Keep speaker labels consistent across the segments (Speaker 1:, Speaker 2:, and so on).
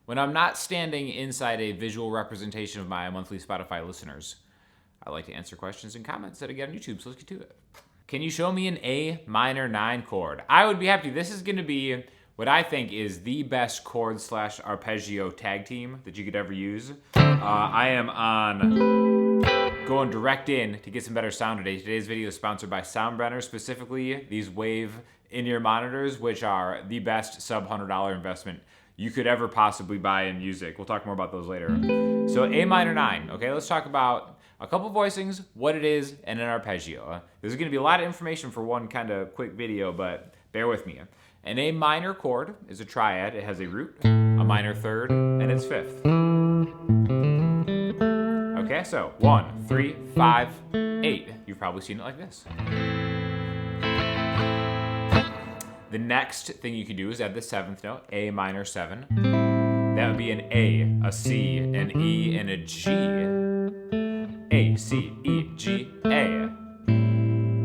Speaker 1: When I'm not standing inside a visual representation of my monthly Spotify listeners, I like to answer questions and comments that I get on YouTube, so let's get to it. Can you show me an A minor 9 chord? I would be happy. This is going to be what I think is the best chord / arpeggio tag team that you could ever use. I am on going direct in to get some better sound today. Today's video is sponsored by Soundbrenner, specifically these Wave in-ear monitors, which are the best sub $100 investment you could ever possibly buy in music. We'll talk more about those later. So A minor 9, okay, let's talk about a couple voicings, what it is, and an arpeggio. There's gonna be a lot of information for one kind of quick video, but bear with me. An A minor chord is a triad. It has a root, a minor third, and its fifth. Okay, so 1, 3, 5, 8. You've probably seen it like this. The next thing you can do is add the 7th note, A minor 7. That would be an A, a C, an E, and a G. A, C, E, G, A.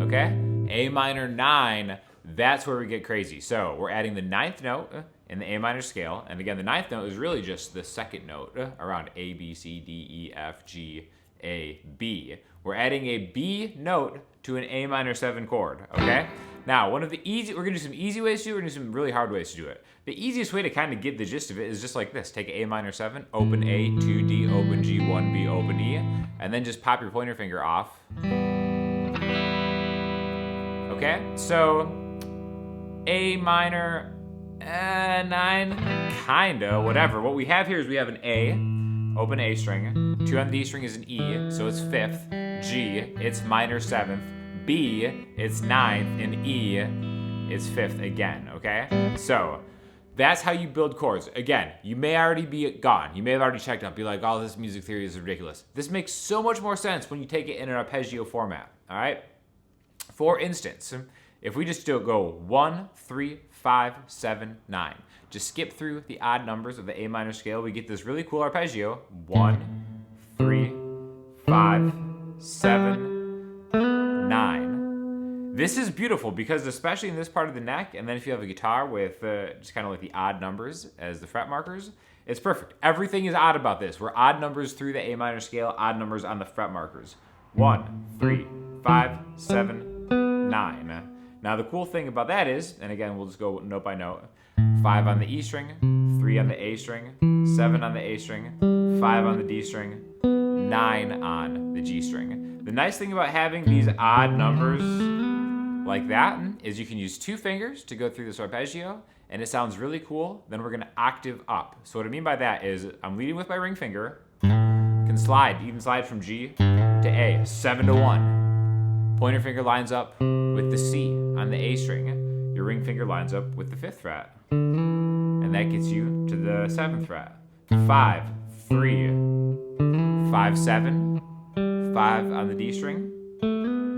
Speaker 1: Okay? A minor 9, that's where we get crazy. So we're adding the 9th note in the A minor scale. And again, the 9th note is really just the 2nd note around A, B, C, D, E, F, G, A, B. We're adding a B note to an A minor 7 chord, okay? Now, we're gonna do some easy ways to do it, we're gonna do some really hard ways to do it. The easiest way to kind of get the gist of it is just like this. Take A minor 7, open A, 2 D, open G, 1 B, open E, and then just pop your pointer finger off. Okay, so A minor 9, kinda, whatever. What we have here is we have an A, open A string, 2 on the D string is an E, so it's 5th, G, it's minor 7th, B, it's 9th, and E, it's 5th again, okay? So that's how you build chords. Again, you may already be gone. You may have already checked out, be like, oh, this music theory is ridiculous. This makes so much more sense when you take it in an arpeggio format, all right? For instance, if we just go 1, 3, 5, 7, 9, just skip through the odd numbers of the A minor scale, we get this really cool arpeggio. 1, 3, 5, 7, 9. This is beautiful because especially in this part of the neck, and then if you have a guitar with just kind of like the odd numbers as the fret markers, it's perfect. Everything is odd about this. We're odd numbers through the A minor scale, odd numbers on the fret markers. 1, 3, 5, 7, 9. Now the cool thing about that is, and again we'll just go note by note, 5 on the E string, 3 on the A string, 7 on the A string, 5 on the D string, 9 on the G string. The nice thing about having these odd numbers like that is you can use 2 fingers to go through this arpeggio, and it sounds really cool. Then we're gonna octave up. So what I mean by that is I'm leading with my ring finger, can even slide from G to A, 7 to 1. Pointer finger lines up with the C on the A string. Your ring finger lines up with the 5th fret. And that gets you to the 7th fret. 5, 3, 5, 7, 5 on the D string,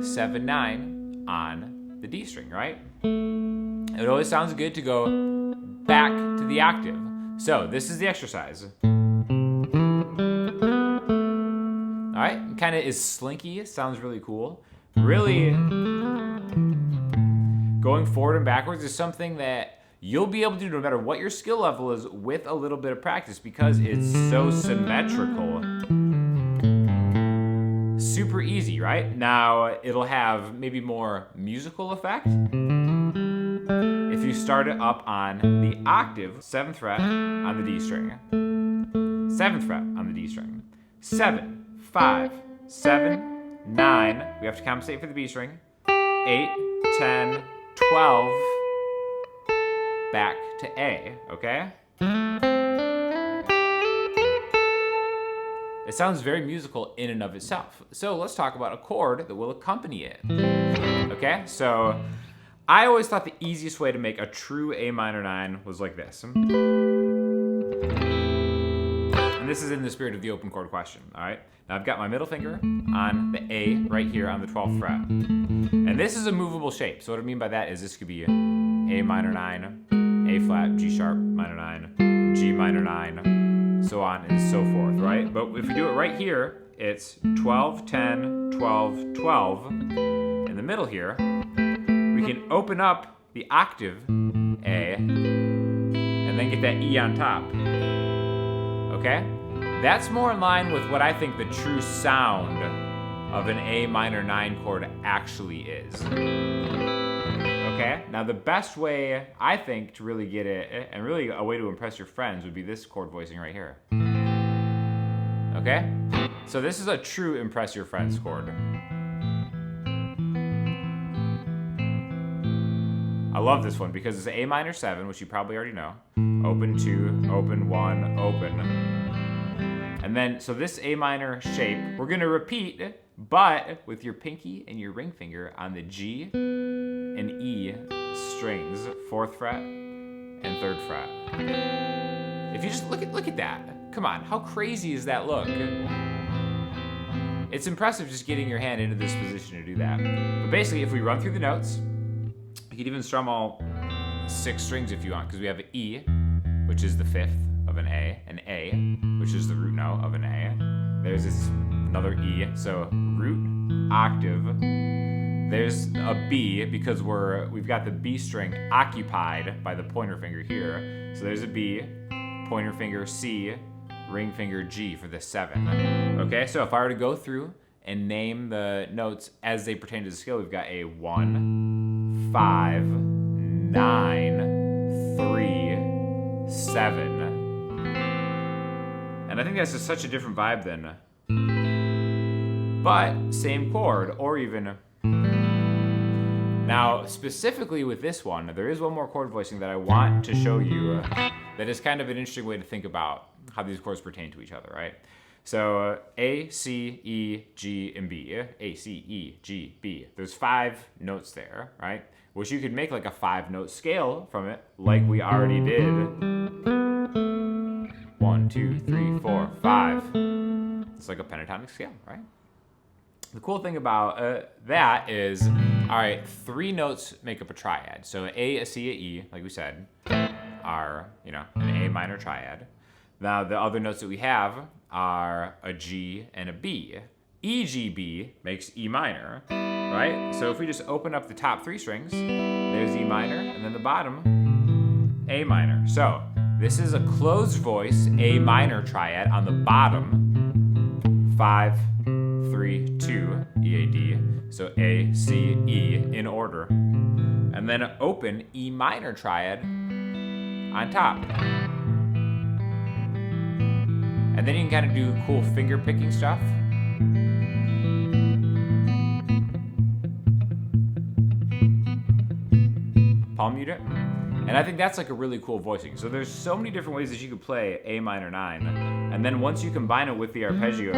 Speaker 1: 7, 9 on the D string, right? It always sounds good to go back to the octave. So this is the exercise. All right, kind of is slinky, it sounds really cool. Really, going forward and backwards is something that you'll be able to do no matter what your skill level is with a little bit of practice because it's so symmetrical. Super easy, right? Now, it'll have maybe more musical effect if you start it up on the octave, 7th fret on the D string, 7th fret on the D string, 7, 5, 7, 9, we have to compensate for the B string, 8, 10, 12, back to A, okay? It sounds very musical in and of itself. So let's talk about a chord that will accompany it. Okay, so I always thought the easiest way to make a true A minor 9 was like this. And this is in the spirit of the open chord question, all right? Now I've got my middle finger on the A right here on the 12th fret. And this is a movable shape. So what I mean by that is this could be A minor 9, A flat, G sharp, minor 9, G minor 9, so on and so forth, right? But if we do it right here, it's 12, 10, 12, 12. In the middle here, we can open up the octave A and then get that E on top. Okay? That's more in line with what I think the true sound of an A minor 9 chord actually is. Okay? Now the best way, I think, to really get it, and really a way to impress your friends, would be this chord voicing right here. Okay? So this is a true impress your friends chord. I love this one because it's A minor 7, which you probably already know. Open 2, open 1, open. And then, so this A minor shape, we're gonna repeat, but with your pinky and your ring finger on the G and E strings, 4th fret and 3rd fret. If you just look at that. Come on, how crazy is that look? It's impressive just getting your hand into this position to do that. But basically, if we run through the notes, you could even strum all 6 strings if you want, because we have an E, which is the 5th of an A, which is the root note of an A. There's this another E, so root, octave. There's a B because we've got the B string occupied by the pointer finger here. So there's a B, pointer finger C, ring finger G for the 7. Okay, so if I were to go through and name the notes as they pertain to the scale, we've got a 1, 5, 9, 3, 7. And I think that's just such a different vibe than, but same chord, or even. Now, specifically with this one, there is one more chord voicing that I want to show you that is kind of an interesting way to think about how these chords pertain to each other, right? So A, C, E, G, and B. A, C, E, G, B. There's 5 notes there, right? Which you could make like a 5-note scale from it, like we already did. 1, 2, 3, 4, 5. It's like a pentatonic scale, right? The cool thing about that is, all right, 3 notes make up a triad. So A, C, a E, like we said, are, an A minor triad. Now the other notes that we have are a G and a B. E, G, B makes E minor, right? So if we just open up the top 3 strings, there's E minor, and then the bottom, A minor. So this is a closed voice A minor triad on the bottom, 5, 3, 2, E, A, D. So A, C, E in order. And then an open E minor triad on top. And then you can kind of do cool finger picking stuff. Palm mute it. And I think that's like a really cool voicing. So there's so many different ways that you could play A minor 9. And then once you combine it with the arpeggio,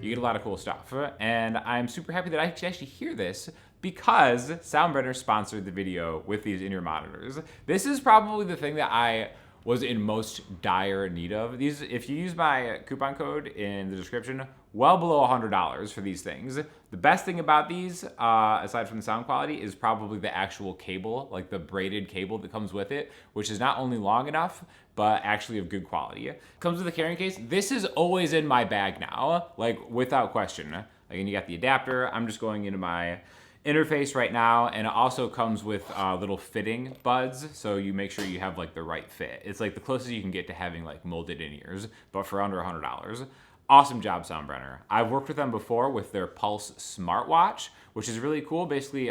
Speaker 1: you get a lot of cool stuff. And I'm super happy that I can actually hear this because Soundbrenner sponsored the video with these in-ear monitors. This is probably the thing that I was in most dire need of. These, if you use my coupon code in the description, well below $100 for these things. The best thing about these, aside from the sound quality, is probably the actual cable, like the braided cable that comes with it, which is not only long enough, but actually of good quality. It comes with a carrying case. This is always in my bag now, like without question. Like, and you got the adapter. I'm just going into my interface right now, and it also comes with little fitting buds, so you make sure you have like the right fit. It's like the closest you can get to having like molded in-ears, but for under $100. Awesome job, Soundbrenner. I've worked with them before with their Pulse smartwatch, which is really cool. Basically,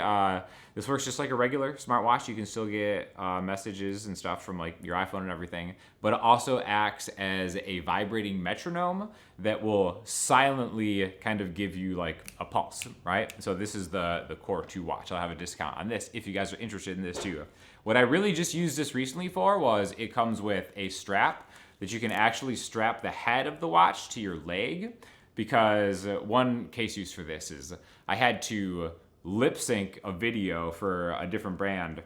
Speaker 1: this works just like a regular smartwatch. You can still get messages and stuff from like your iPhone and everything, but it also acts as a vibrating metronome that will silently kind of give you like a pulse, right? So this is the Core 2 watch. I'll have a discount on this if you guys are interested in this too. What I really just used this recently for was it comes with a strap that you can actually strap the head of the watch to your leg, because one case use for this is I had to lip sync a video for a different brand,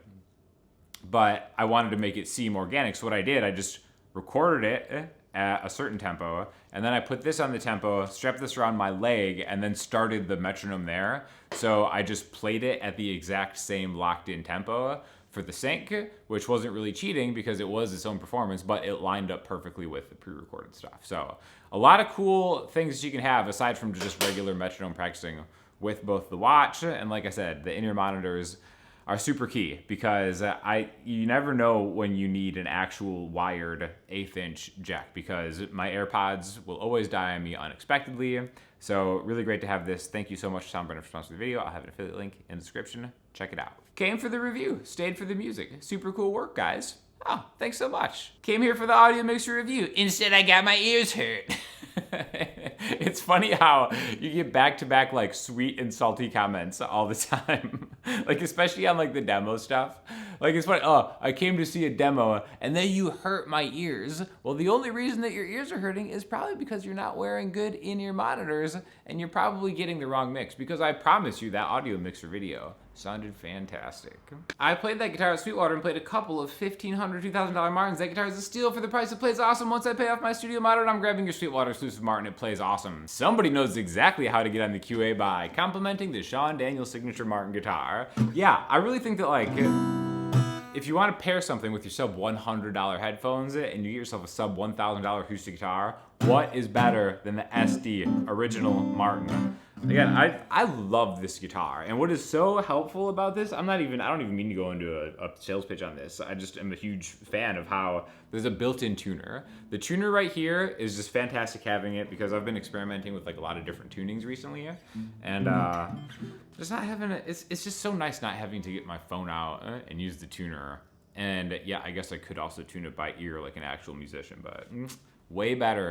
Speaker 1: but I wanted to make it seem organic. So what I did, I just recorded it at a certain tempo, and then I put this on the tempo, strapped this around my leg, and then started the metronome there. So I just played it at the exact same locked in tempo for the sync, which wasn't really cheating because it was its own performance, but it lined up perfectly with the pre-recorded stuff. So a lot of cool things that you can have aside from just regular metronome practicing with both the watch and, like I said, the in-ear monitors are super key because you never know when you need an actual wired 1/8 inch jack, because my AirPods will always die on me unexpectedly. So really great to have this. Thank you so much to Soundburner for sponsoring the video. I'll have an affiliate link in the description. Check it out. Came for the review, stayed for the music. Super cool work, guys. Oh, thanks so much. Came here for the audio mixer review. Instead, I got my ears hurt. It's funny how you get back-to-back like sweet and salty comments all the time. Like especially on like the demo stuff. Like it's funny, oh, I came to see a demo and then you hurt my ears. Well, the only reason that your ears are hurting is probably because you're not wearing good in-ear monitors and you're probably getting the wrong mix, because I promise you that audio mixer video sounded fantastic. I played that guitar at Sweetwater and played a couple of $1,500, $2,000 Martins. That guitar is a steal for the price. It plays awesome. Once I pay off my studio Martin, I'm grabbing your Sweetwater exclusive Martin. It plays awesome. Somebody knows exactly how to get on the QA by complimenting the Sean Daniels signature Martin guitar. Yeah, I really think that like, if you want to pair something with your sub $100 headphones and you get yourself a sub $1,000 acoustic guitar, what is better than the SD original Martin? Again, I love this guitar, and what is so helpful about this, I don't even mean to go into a sales pitch on this. I just am a huge fan of how there's a built-in tuner. The tuner right here is just fantastic having it, because I've been experimenting with like a lot of different tunings recently, and just not having it's just so nice not having to get my phone out and use the tuner. And yeah, I guess I could also tune it by ear like an actual musician, but way better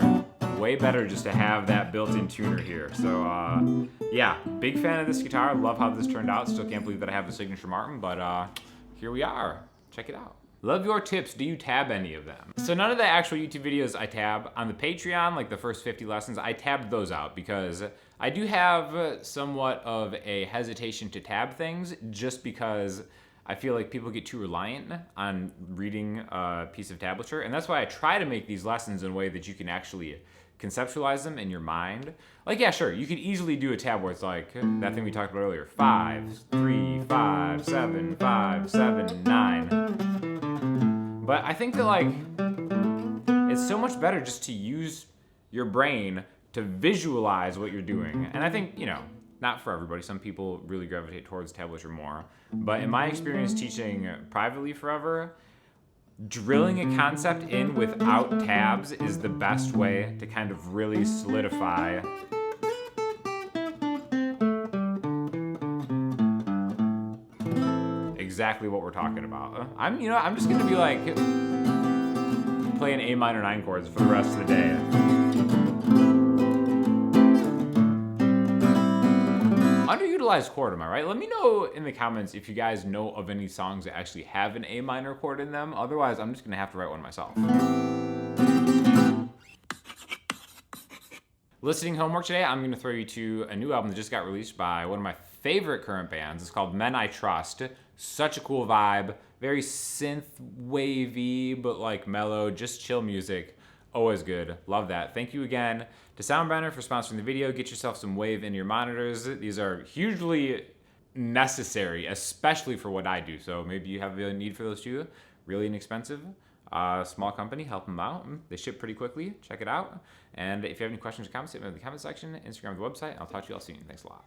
Speaker 1: just to have that built-in tuner here. So yeah, big fan of this guitar. Love how this turned out. Still can't believe that I have the signature Martin, but here we are. Check it out. Love your tips. Do you tab any of them? So none of the actual YouTube videos I tab. On the Patreon, like the first 50 lessons, I tabbed those out because I do have somewhat of a hesitation to tab things, just because I feel like people get too reliant on reading a piece of tablature, and that's why I try to make these lessons in a way that you can actually conceptualize them in your mind. Like, yeah, sure, you could easily do a tab where it's like that thing we talked about earlier, 5, 3, 5, 7, 5, 7, 9. But I think that like, it's so much better just to use your brain to visualize what you're doing. And I think, you know, not for everybody. Some people really gravitate towards tablature more. But in my experience teaching privately forever, drilling a concept in without tabs is the best way to kind of really solidify exactly what we're talking about. I'm just gonna be like playing A minor 9 chords for the rest of the day. Underutilized chord, am I right? Let me know in the comments if you guys know of any songs that actually have an A minor chord in them. Otherwise, I'm just gonna have to write one myself. Listening homework today, I'm gonna throw you to a new album that just got released by one of my favorite current bands. It's called Men I Trust. Such a cool vibe, very synth wavy, but like mellow, just chill music. Always good. Love that. Thank you again to Soundburner for sponsoring the video. Get yourself some wave in your monitors. These are hugely necessary, especially for what I do. So maybe you have a need for those too. Really inexpensive. Small company, help them out. They ship pretty quickly. Check it out. And if you have any questions or comments, leave them in the comment section, Instagram, the website. I'll talk to you all soon. Thanks a lot.